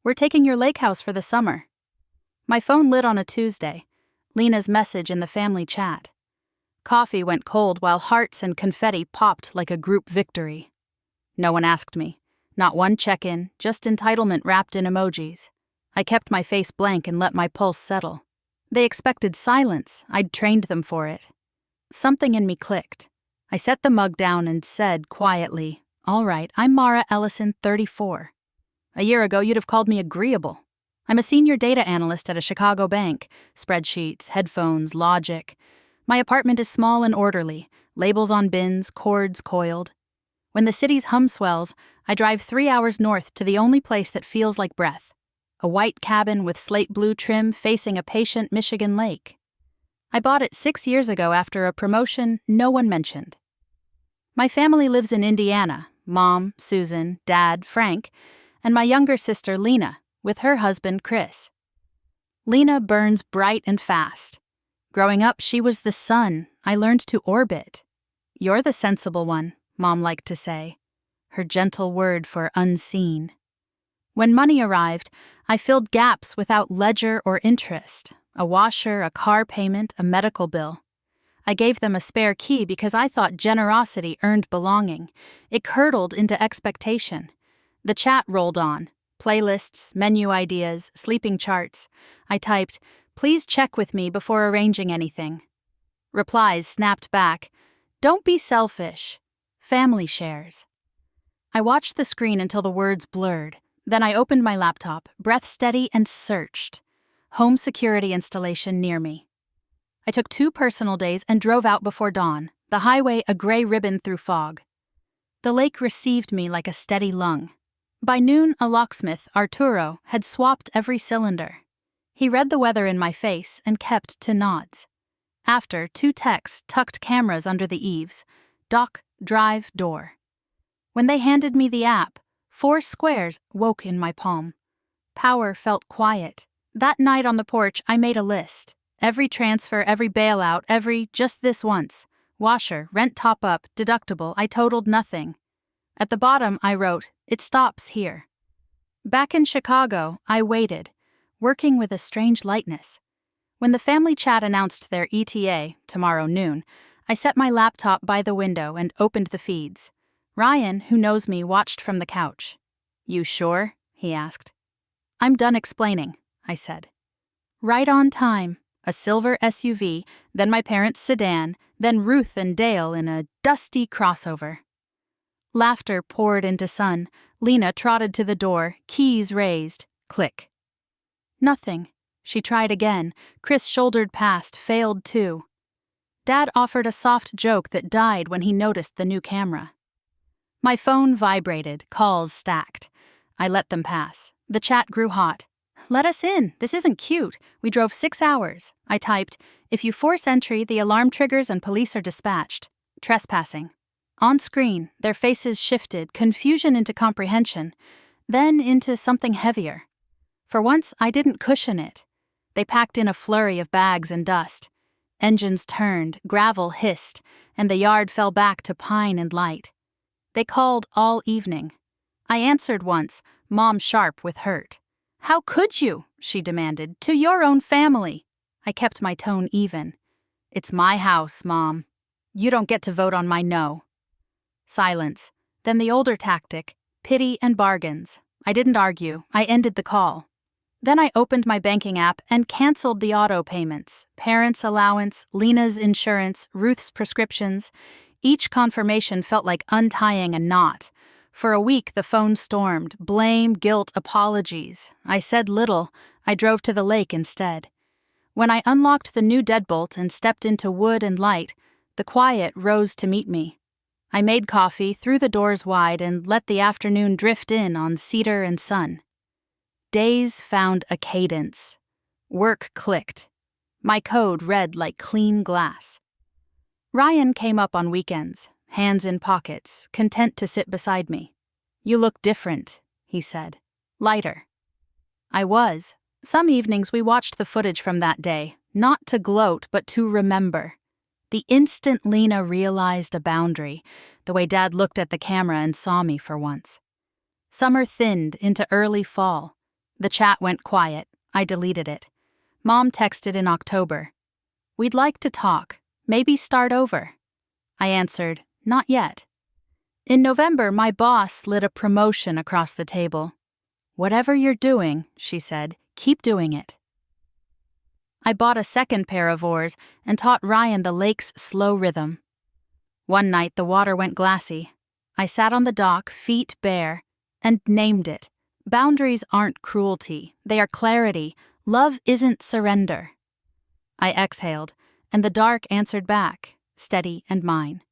We're taking your lake house for the summer. My phone lit on a Tuesday. Lena's message in the family chat. Coffee went cold while hearts and confetti popped like a group victory. No one asked me. Not one check-in, just entitlement wrapped in emojis. I kept my face blank and let my pulse settle. They expected silence. I'd trained them for it. Something in me clicked. I set the mug down and said quietly, "All right, I'm Mara Ellison, 34. A year ago, you'd have called me agreeable. I'm a senior data analyst at a Chicago bank. Spreadsheets, headphones, logic. My apartment is small and orderly, labels on bins, cords coiled. When the city's hum swells, I drive 3 hours north to the only place that feels like breath. A white cabin with slate blue trim facing a patient Michigan lake. I bought it 6 years ago after a promotion no one mentioned. My family lives in Indiana, Mom, Susan, Dad, Frank, and my younger sister Lena, with her husband Chris. Lena burns bright and fast. Growing up, she was the sun I learned to orbit. You're the sensible one, Mom liked to say, her gentle word for unseen. When money arrived, I filled gaps without ledger or interest, a washer, a car payment, a medical bill. I gave them a spare key because I thought generosity earned belonging. It curdled into expectation. The chat rolled on. Playlists, menu ideas, sleeping charts. I typed, "Please check with me before arranging anything." Replies snapped back, "Don't be selfish. Family shares." I watched the screen until the words blurred. Then I opened my laptop, breath steady, and searched. Home security installation near me. I took 2 personal days and drove out before dawn, the highway a gray ribbon through fog. The lake received me like a steady lung. By noon, a locksmith, Arturo, had swapped every cylinder. He read the weather in my face and kept to nods. After, 2 techs tucked cameras under the eaves. Dock, drive, door. When they handed me the app, 4 squares woke in my palm. Power felt quiet. That night on the porch, I made a list. Every transfer, every bailout, every just this once. Washer, rent top-up, deductible, I totaled nothing. At the bottom, I wrote, "It stops here." Back in Chicago, I waited, working with a strange lightness. When the family chat announced their ETA, tomorrow noon, I set my laptop by the window and opened the feeds. Ryan, who knows me, watched from the couch. "You sure?" he asked. "I'm done explaining," I said. Right on time. A silver SUV, then my parents' sedan, then Ruth and Dale in a dusty crossover. Laughter poured into sun. Lena trotted to the door, keys raised. Click. Nothing. She tried again. Chris shouldered past, failed too. Dad offered a soft joke that died when he noticed the new camera. My phone vibrated, calls stacked. I let them pass. The chat grew hot. "Let us in. This isn't cute. We drove 6 hours. I typed, "If you force entry, the alarm triggers and police are dispatched. Trespassing." On screen, their faces shifted, confusion into comprehension, then into something heavier. For once, I didn't cushion it. They packed in a flurry of bags and dust. Engines turned, gravel hissed, and the yard fell back to pine and light. They called all evening. I answered once, Mom sharp with hurt. "How could you?" she demanded. "To your own family." I kept my tone even. "It's my house, Mom. You don't get to vote on my no." Silence. Then the older tactic, pity and bargains. I didn't argue. I ended the call. Then I opened my banking app and canceled the auto payments. Parents' allowance, Lena's insurance, Ruth's prescriptions. Each confirmation felt like untying a knot. For a week, the phone stormed. Blame, guilt, apologies. I said little. I drove to the lake instead. When I unlocked the new deadbolt and stepped into wood and light, the quiet rose to meet me. I made coffee, threw the doors wide, and let the afternoon drift in on cedar and sun. Days found a cadence. Work clicked. My code read like clean glass. Ryan came up on weekends, hands in pockets, content to sit beside me. "You look different," he said. "Lighter." I was. Some evenings we watched the footage from that day, not to gloat but to remember. The instant Lena realized a boundary, the way Dad looked at the camera and saw me for once. Summer thinned into early fall. The chat went quiet. I deleted it. Mom texted in October. "We'd like to talk. Maybe start over." I answered, "Not yet." In November, my boss slid a promotion across the table. "Whatever you're doing," she said, "keep doing it." I bought a second pair of oars and taught Ryan the lake's slow rhythm. One night the water went glassy. I sat on the dock, feet bare, and named it. Boundaries aren't cruelty, they are clarity. Love isn't surrender. I exhaled, and the dark answered back, steady and mine.